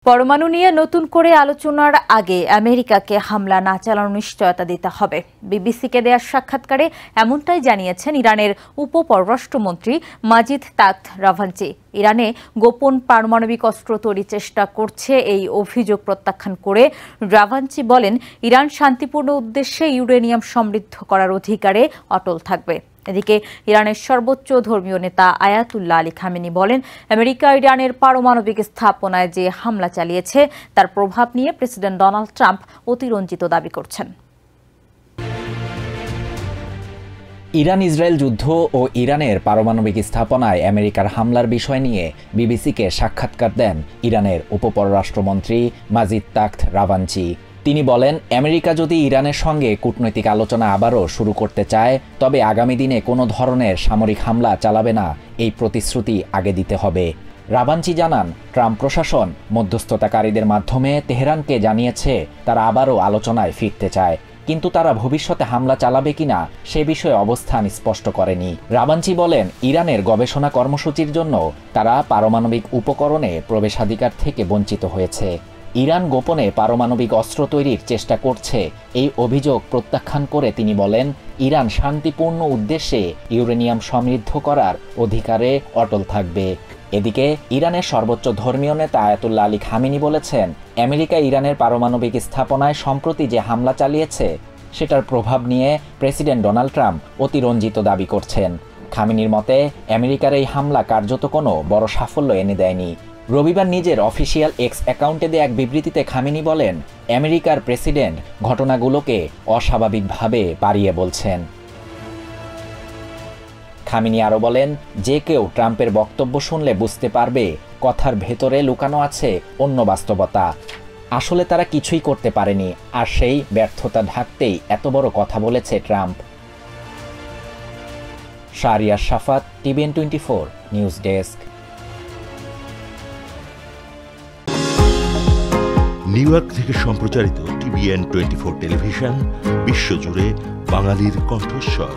পরমাণু নিয়ে নতুন করে আলোচনার আগে আমেরিকাকে হামলা না চালানোর নিশ্চয়তা দিতে হবে। বিবিসিকে দেওয়া সাক্ষাৎকারে এমনটাই জানিয়েছেন ইরানের উপপররাষ্ট্রমন্ত্রী মাজিদ তাখত রাভাঞ্চি। ইরানে গোপন পারমাণবিক অস্ত্র তৈরির চেষ্টা করছে এই অভিযোগ প্রত্যাখ্যান করে রাভাঞ্চি বলেন, ইরান শান্তিপূর্ণ উদ্দেশ্যে ইউরেনিয়াম সমৃদ্ধ করার অধিকারে অটল থাকবে। এদিকে ইরানের সর্বোচ্চ ধর্মীয় নেতা আয়াতুল্লাহ আলী খামেনি বলেন, আমেরিকা ইরানের পারমাণবিক স্থাপনায় যে হামলা চালিয়েছে তার প্রভাব নিয়ে প্রেসিডেন্ট ডোনাল্ড ট্রাম্প অতিরঞ্জিত দাবি করছেন। ইরান ইসরায়েল যুদ্ধ ও ইরানের পারমাণবিক স্থাপনায় আমেরিকার হামলার বিষয় নিয়ে বিবিসিকে সাক্ষাৎকার দেন ইরানের উপপররাষ্ট্রমন্ত্রী মাজিদ তাখত রাভাঞ্চি। তিনি বলেন, আমেরিকা যদি ইরানের সঙ্গে কূটনৈতিক আলোচনা আবারও শুরু করতে চায়, তবে আগামী দিনে কোনো ধরনের সামরিক হামলা চালাবে না, এই প্রতিশ্রুতি আগে দিতে হবে। রাভাঞ্চি জানান, ট্রাম্প প্রশাসন মধ্যস্থতাকারীদের মাধ্যমে তেহরানকে জানিয়েছে তারা আবারও আলোচনায় ফিরতে চায়, কিন্তু তারা ভবিষ্যতে হামলা চালাবে কিনা সে বিষয়ে অবস্থান স্পষ্ট করেনি। রাভাঞ্চি বলেন, ইরানের গবেষণা কর্মসূচির জন্য তারা পারমাণবিক উপকরণে প্রবেশাধিকার থেকে বঞ্চিত হয়েছে। ইরান গোপনে পারমাণবিক অস্ত্র তৈরির চেষ্টা করছে, এই অভিযোগ প্রত্যাখ্যান করে তিনি বলেন, ইরান শান্তিপূর্ণ উদ্দেশ্যে ইউরেনিয়াম সমৃদ্ধ করার অধিকারে অটল থাকবে। এদিকে ইরানের সর্বোচ্চ ধর্মীয় নেতা আয়াতুল্লাহ আলী খামেনি বলেছেন, আমেরিকা ইরানের পারমাণবিক স্থাপনায় সম্প্রতি যে হামলা চালিয়েছে সেটার প্রভাব নিয়ে প্রেসিডেন্ট ডোনাল্ড ট্রাম্প অতিরঞ্জিত দাবি করছেন। খামেনির মতে, আমেরিকার এই হামলা কার্যত কোনো বড় সাফল্য এনে দেয়নি। রবিবার নিজের অফিসিয়াল এক্স অ্যাকাউন্টে দেয়া এক বিবৃতিতে খামেনি বলেন, আমেরিকার প্রেসিডেন্ট ঘটনাগুলোকে অস্বাভাবিকভাবে বাড়িয়ে বলছেন। খামেনি আরও বলেন, যে কেউ ট্রাম্পের বক্তব্য শুনলে বুঝতে পারবে কথার ভেতরে লুকানো আছে অন্য বাস্তবতা। আসলে তারা কিছুই করতে পারেনি, আর সেই ব্যর্থতা ঢাকতেই এত বড় কথা বলেছে Trump. Shahriar Shafat, TVN 24 news desk. New York থেকে সম্প্রচারিত টিভিএন 24 টেলিভিশন বিশ্বজুড়ে বাঙালির কণ্ঠস্বর।